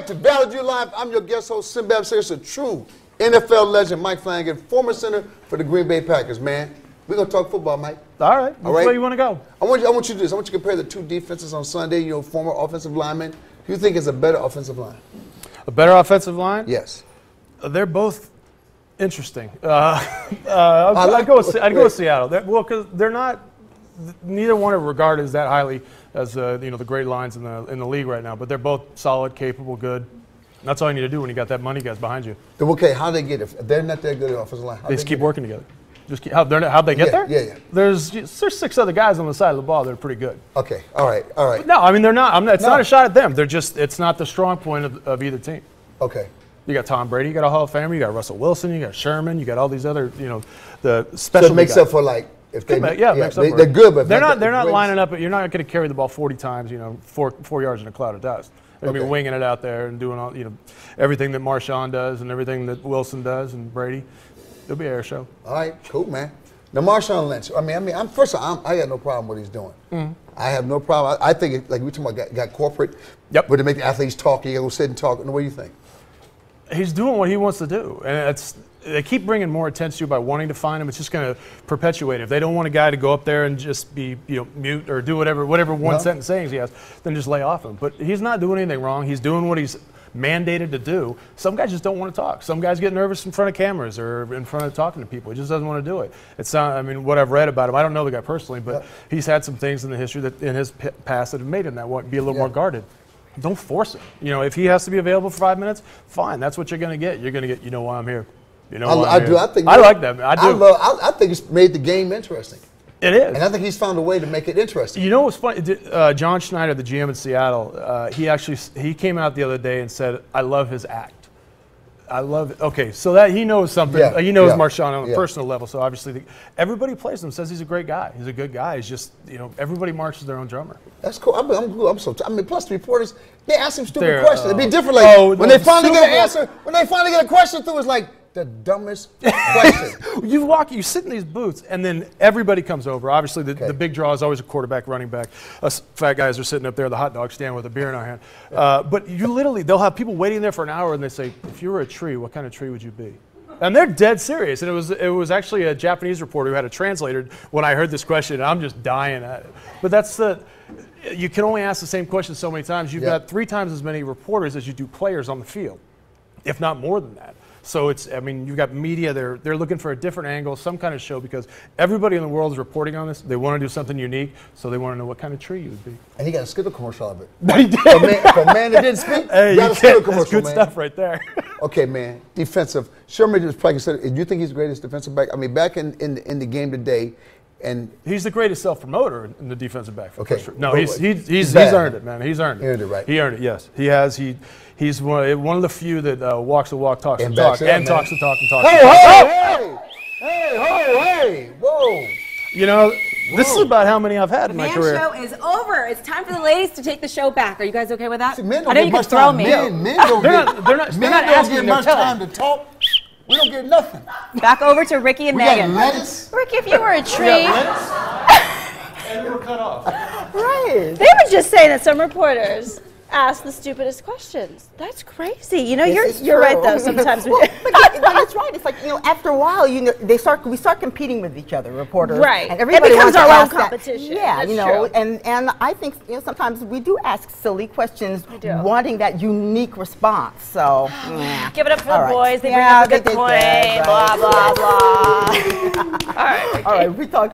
to Valley View Live. I'm your guest host, Sinbad. It's a true NFL legend, Mike Flanagan, former center for the Green Bay Packers, man. We're going to talk football, Mike. All right. Which way you want to go? I want you to do this. I want you to compare the two defenses on Sunday, you know, former offensive linemen. Who you think is a better offensive line? A better offensive line? Yes. They're both interesting. I'd go with Seattle. Well, because they're not, neither one are regarded as that highly as you know, the great lines in the league right now. But they're both solid, capable, good. That's all you need to do when you got that money guys behind you. Okay, how they get it? If they're not that good at offensive line. They just keep working together. How'd they get there? Yeah. There's 6 other guys on the side of the ball that are pretty good. Okay, all right. No, I mean they're not. It's not a shot at them. They're just. It's not the strong point of either team. Okay. You got Tom Brady. You got a Hall of Famer. You got Russell Wilson. You got Sherman. You got all these other. You know, the special. So it makes up for like if they. Makes up they're good, but they're not lining up. You're not going to carry the ball 40 times. You know, 4 yards in a cloud of dust. They're going to be winging it out there and doing all everything that Marshawn does and everything that Wilson does and Brady. It'll be an air show. All right, cool, man. Now, Marshawn Lynch. First of all, I got no problem with what he's doing. Mm-hmm. I have no problem. I think, like we talking about, got corporate. Yep. Where they make the athletes talk, you go sit and talk. What do you think? He's doing what he wants to do, and they keep bringing more attention to you by wanting to find him. It's just going to perpetuate it. If they don't want a guy to go up there and just be mute or do whatever one sentence sayings he has, then just lay off him. But he's not doing anything wrong. He's doing what he's mandated to do. Some guys just don't want to talk. Some guys get nervous in front of cameras or in front of talking to people. He just doesn't want to do it. It's not, I mean, what I've read about him, I don't know the guy personally, but he's had some things in the history that in his past that have made him be a little more guarded. Don't force it. You know, if he has to be available for 5 minutes, fine. That's what you're going to get. You're going to get, you know why I'm here. You know why I'm here. I like that. I do. I think it's made the game interesting. It is. And I think he's found a way to make it interesting. You know what's funny? John Schneider, the GM in Seattle, he came out the other day and said, I love his act. I love it. Okay, so that he knows something. Yeah, he knows Marshawn on a personal level. So obviously, everybody plays him, says he's a great guy. He's a good guy. He's just, everybody marches their own drummer. That's cool. Plus the reporters, they ask him stupid questions. It'd be different. Like when they finally get an answer, when they finally get a question through, it's like the dumbest question. You sit in these booths, and then everybody comes over. Obviously, the big draw is always a quarterback, running back. Us fat guys are sitting up there at the hot dog stand with a beer in our hand. But they'll have people waiting there for an hour, and they say, if you were a tree, what kind of tree would you be? And they're dead serious. And it was actually a Japanese reporter who had a translator when I heard this question, and I'm just dying at it. But you can only ask the same question so many times. You've got 3 times as many reporters as you do players on the field, if not more than that. So you've got media, they're looking for a different angle, some kind of show, because everybody in the world is reporting on this. They want to do something unique, so they want to know what kind of tree you would be. And he got a Skittle commercial of it. He did. For a man that didn't speak, hey, got a Skittle commercial, that's good stuff right there. Okay, man, defensive. Sherman just probably said, do you think he's the greatest defensive back? I mean, back in the game today, and he's the greatest self-promoter in the defensive backfield. Okay. Sure. No, he's earned it, man. He's earned it. He earned it, right? He earned it, yes. He has. He's one of the few that walks the walk, talks the and talk, and talks the talk, and talks the talk. Hey, whoa. This is about how many I've had in my career. The show is over. It's time for the ladies to take the show back. Are you guys okay with that? See, men I know you can throw me. Men don't get much time to talk. We don't get nothing. Back over to Ricky and Megan. Ricky, if you were a tree. And we were cut off. Right. They were just saying that some reporters ask the stupidest questions. That's crazy. You're right though. Sometimes we do. But it's right. It's like after a while, we start competing with each other, reporters. Right. And everybody it becomes wants to our own ask competition. Yeah, That's true. and I think sometimes we do ask silly questions, wanting that unique response. So give it up for the boys. They bring up a good point. Blah blah blah. All right. All right. We talk.